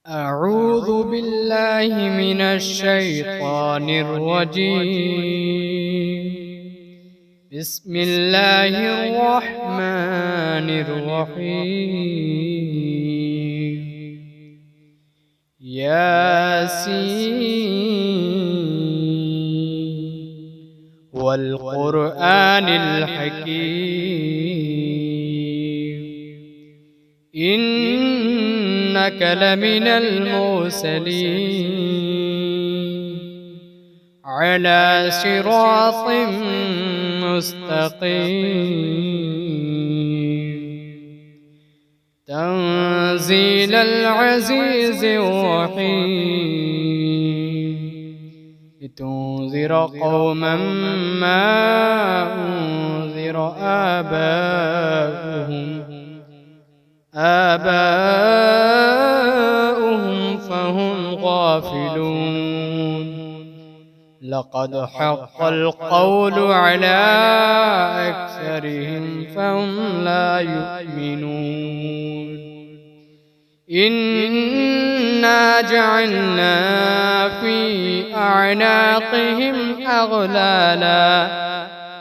أعوذ بالله من الشيطان الرجيم. بسم الله الرحمن الرحيم. ياسين والقرآن الحكيم إنك لمن المرسلين على صراط مستقيم تنزيل العزيز الرحيم لتنذر قوما ما أنذر آباؤهم فهم غافلون. لقد حق القول على أكثرهم فهم لا يؤمنون. إنا جعلنا في أعناقهم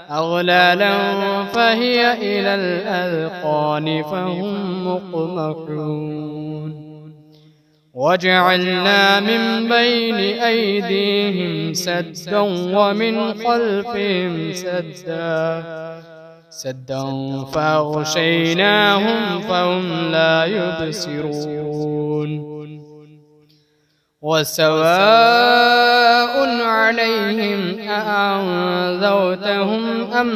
أغلالا فهي إلى الأذقان فهم مقمحون. وجعلنا من بين أيديهم سدا ومن خلفهم سدا فأغشيناهم فهم لا يبصرون. وسواء عليهم أأنذرتهم أم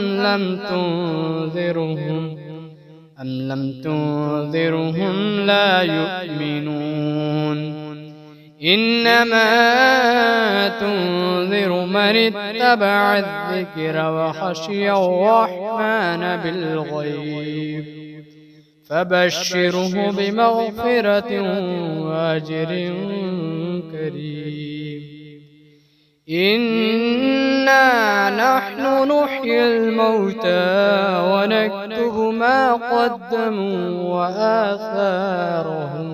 لم تنذرهم لا يؤمنون. إنما تنذر من اتبع الذكر وخشي الرحمن بالغيب فبشره بمغفرة وأجر كريم. إنا نحن نحيي الموتى ونكتب ما قدموا وآثارهم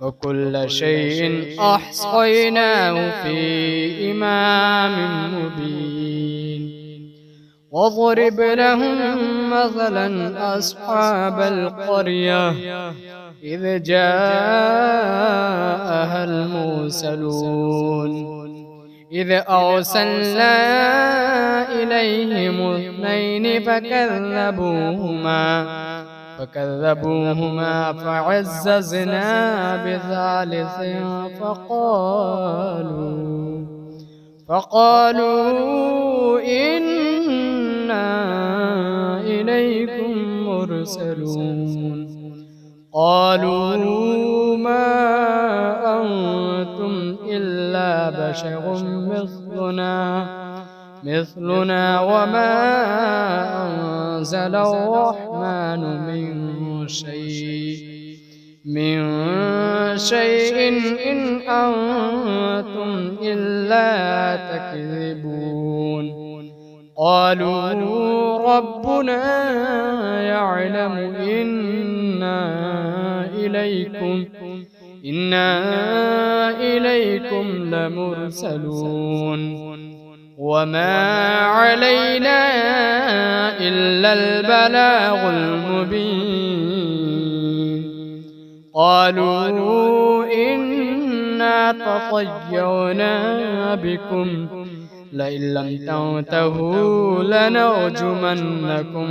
وكل شيء أحصيناه في إمام مبين. واضرب لهم مثلا أصحاب القرية إذ جاءها المرسلون إذ أرسلنا إليهم اثنين فكذبوهما فعززنا بثالث فقالوا إنا إليكم مرسلون. قالوا ما أنتم إلا بشر مثلنا وما أنزل الرحمن من شيء إن أنتم إلا تكذبون. قالوا ربنا يعلم إنا إليكم لمرسلون وما علينا إلا البلاغ المبين. قالوا إنا تطيرنا بكم لئن لم تنتهوا لنرجمنكم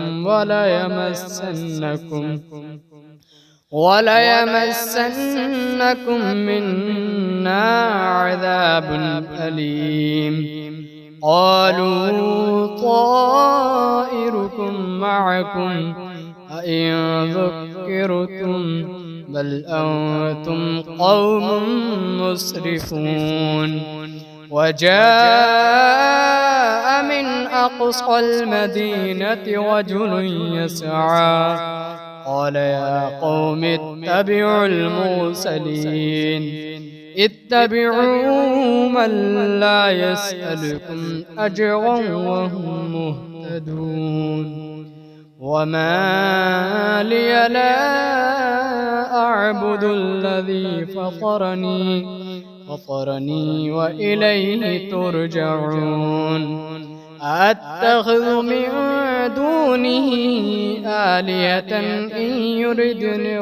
وليمسنكم منا عذاب أليم. قالوا طائركم معكم أئن ذكرتم بل أنتم قوم مسرفون. وجاء من أقصى المدينة رجل يسعى قال يا قوم اتبعوا المرسلين اتبعوا من لا يسألكم أجرا وهم مهتدون. وما لي لا أعبد الذي فطرني وإليه ترجعون أتخذ من دونه آلهة إن يردني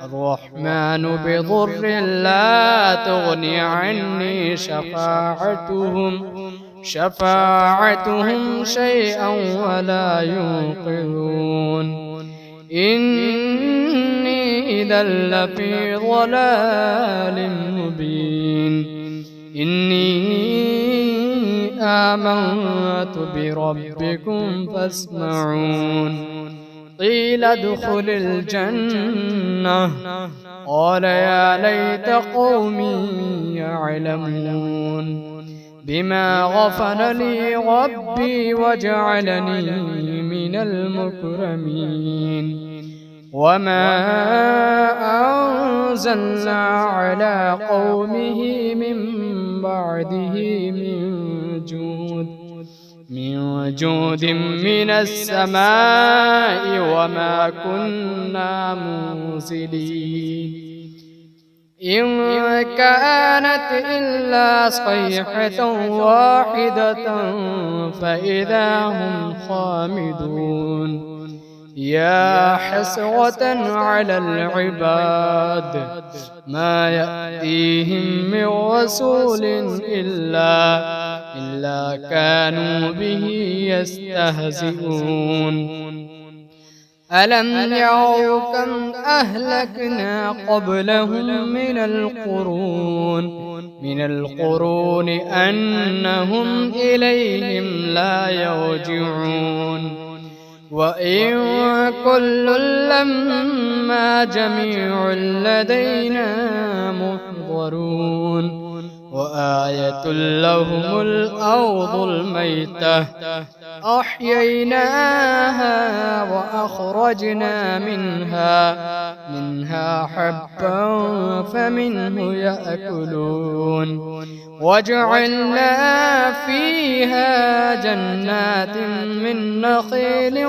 الرحمن بضر لا تغني عني شفاعتهم شيئا ولا ينقذون إني إذا لفي ضلال مبين إني آمنت بربكم فاسمعون قيل ادخل الجنة قال يا ليت قومي يعلمون بما غفر لي ربي وجعلني من المكرمين وما أنزلنا على قومه من بعده من جود من السماء وما كنا منزلين إن كانت إلا صيحة واحدة فإذا هم خامدون يا حسرة على العباد ما يأتيهم من رسول إلا كانوا به يستهزئون ألم يروا كم أهلكنا قبلهم من القرون أنهم إليهم لا يرجعون وإن كل لما جميع لدينا محضرون وآية لهم الأرض الميتة أحييناها وأخرجنا منها حبا فمنه يأكلون وجعلنا فيها جنات من نخيل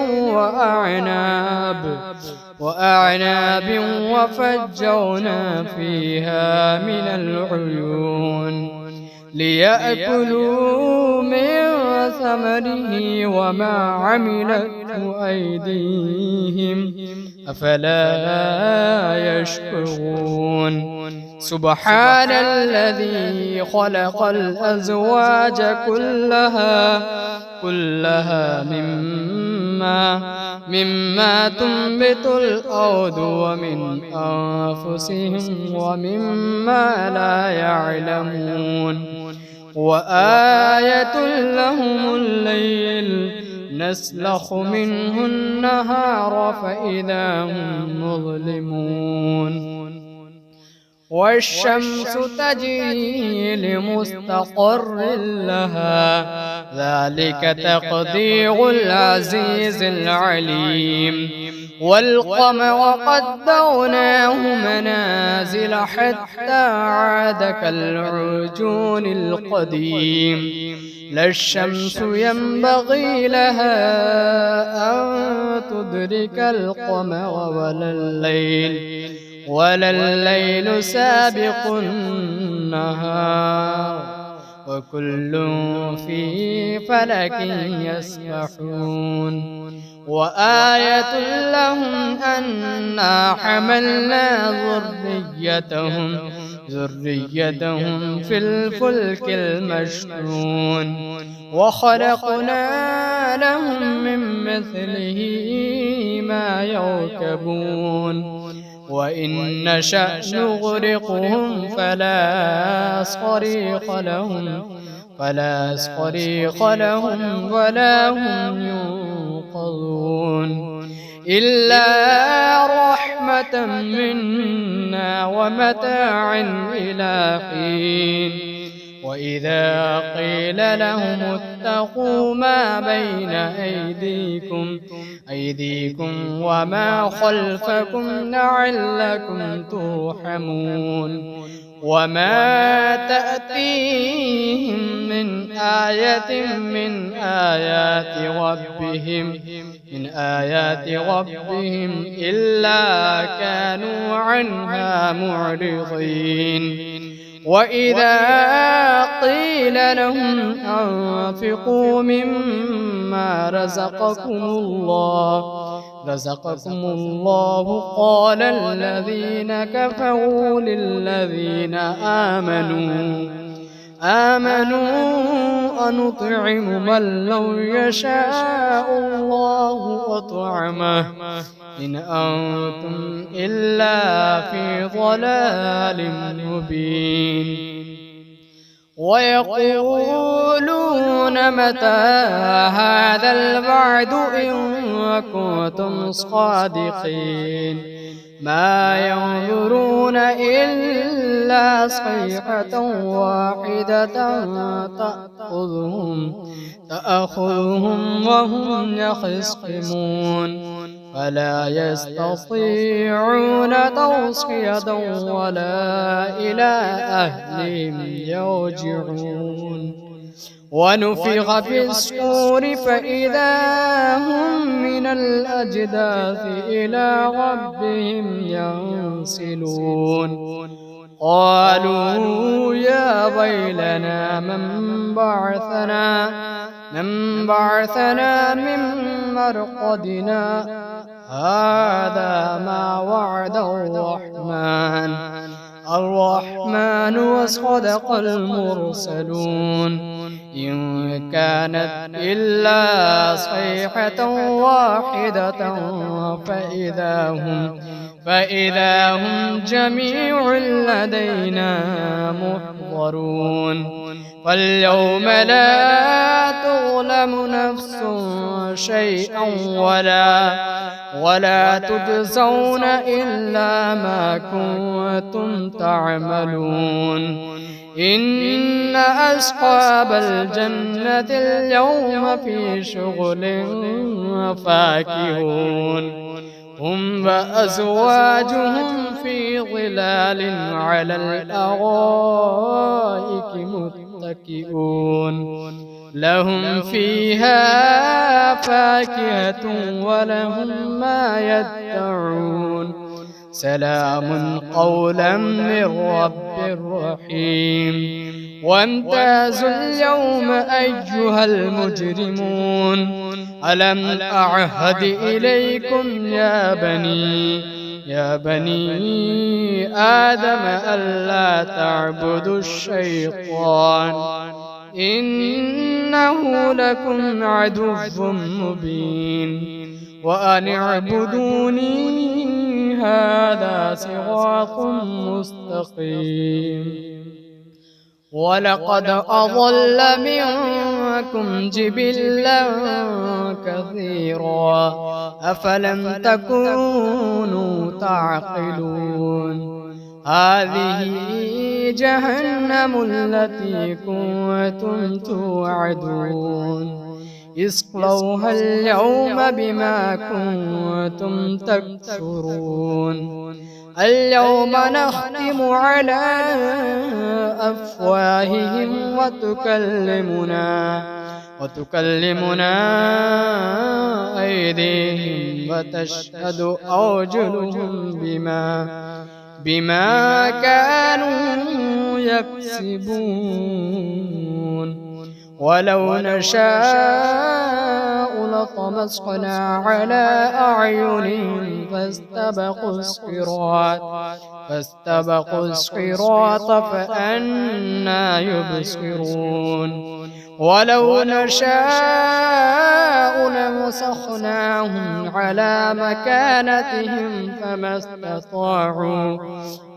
وأعناب وفجرنا فيها من العيون ليأكلوا من ثمره وما عملته أيديهم أفلا يشكرون سبحان الذي خلق الأزواج كلها مما تنبت الأرض ومن أنفسهم ومما لا يعلمون وآية لهم الليل نسلخ منه النهار فإذا هم مظلمون والشمس تجري لمستقر لها ذلك تقدير العزيز العليم والقمر قدرناه منازل حتى عاد كالعرجون القديم لا الشمس ينبغي لها أن تدرك القمر ولا الليل سابق النهار وكل في فلك يسبحون وآية لهم أنا حملنا ذريتهم في الفلك المشحون وخلقنا لهم من مثله ما يركبون وإن نشأ نغرقهم فلا صريخ لهم ولا هم ينقذون إلا رحمة منا ومتاعا إلى حين وإذا قيل لهم اتقوا ما بين أيديكم وما خلفكم لعلكم ترحمون وما تأتيهم من آية من آيات ربهم إلا كانوا عنها معرضين. وإذا قيل لهم أنفقوا مما رزقكم الله قال الذين كفروا للذين آمنوا أنطعم من لو يشاء الله أطعمه إن أنتم إلا في ضلال مبين. ويقولون متى هذا الوعد إن كنتم صادقين ما ينظرون إلا صيحة واحدة تأخذهم وهم يخصمون فلا يستطيعون توصية ولا إلى أهلهم يرجعون. ونفخ في الصور فإذا هم من الأجداث إلى ربهم ينسلون. قالوا يا ويلنا من بعثنا من مرقدنا هذا ما وعد الرحمن وصدق المرسلون. إن كانت إلا صيحة واحدة فإذا هم جميع لدينا محضرون. فاليوم لا تظلم نفس شيئا ولا تجزون إلا ما كنتم تعملون. إن أصحاب الجنة اليوم في شغل فاكهون هم وأزواجهم في ظلال على الأرائك متكئون لهم فيها فاكهة ولهم ما يدعون سلام قولا من رب رحيم. وامتازوا اليوم أيها المجرمون ألم أعهد إليكم يا بني آدم ألا تعبدوا الشيطان إنه لكم عدو مبين وأن اعبدوني هذا صراط مستقيم. ولقد أضل منكم جبلا كثيرا أفلم تكونوا تعقلون. هذه جهنم التي كنتم توعدون اصلوها اليوم بما كنتم تكفرون. اليوم نختم على أفواههم وتكلمنا أيديهم وتشهد أرجلهم بما كانوا يكسبون. ولو نشاء لطمسنا على أعينهم فاستبقوا الصراط فأنى يبصرون. ولو نشاء لمسخناهم على مكانتهم فما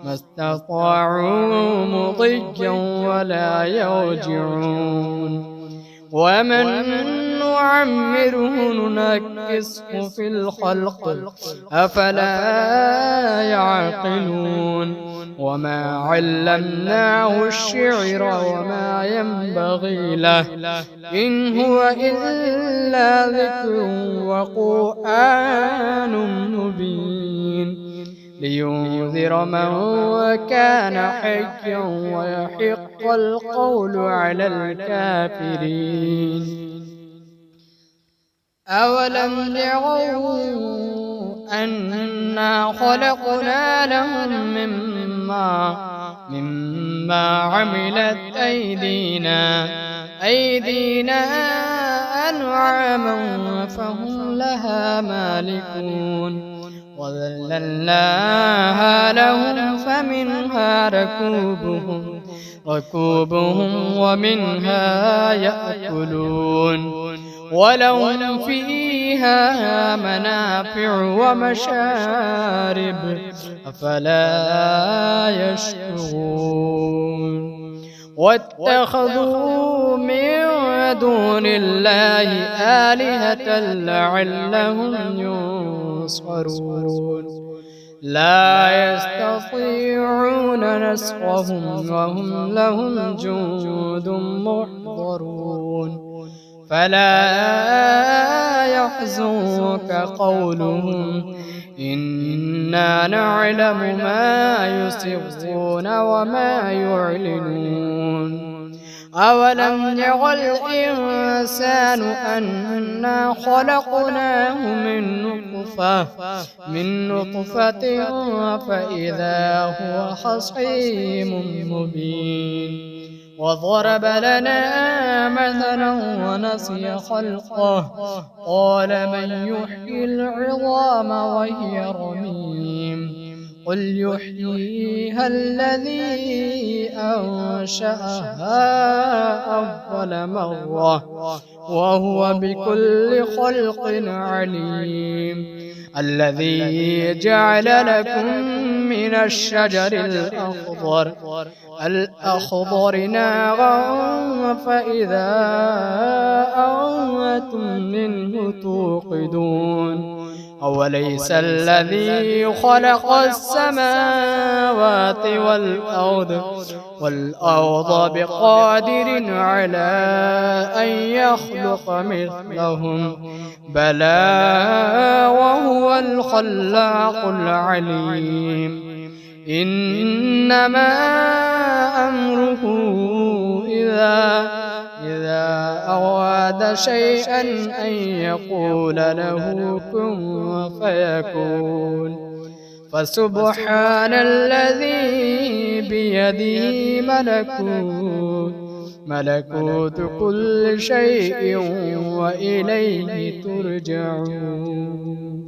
استطاعوا مضيا ولا يرجعون. ومن نعمره ننكسه في الخلق أفلا يعقلون. وما علمناه الشعر وما ينبغي له إن هو إلا ذكر وقرآن مبين. لينذر من كان حيا ويحق القول على الكافرين. أولم يروا أنا خلقنا لهم مما عملت أيدينا أنعاما فهم لها مالكون وذللناها لهم فمنها ركوبهم ومنها يأكلون ولهم فيها منافع ومشارب أفلا يشكرون. واتخذوا من دون الله آلهة لعلهم ينصرون لا يستطيعون نصرهم وهم لهم جند محضرون. فلا يحزنك قولهم إنا نعلم ما يسرون وما يعلنون. أولم ير الإنسان أنا خلقناه من نطفة فإذا هو خصيم مبين. وضرب لنا مثلا ونسي خلقه قال من يحيي العظام وهي رميم قل يحييها الذي أنشأها أول مرة وهو بكل خلق عليم. الذي جعل لكم من الشجر الأخضر نارا فإذا أنتم منه توقدون. أوليس الذي خلق السماوات والأرض بقادر على أن يخلق مثلهم بلى وهو الخلاق العليم. إنما أمره إذا أراد شيئا أن يقول له كن فيكون. فسبحان الذي بيده ملكوت كل شيء وإليه ترجعون.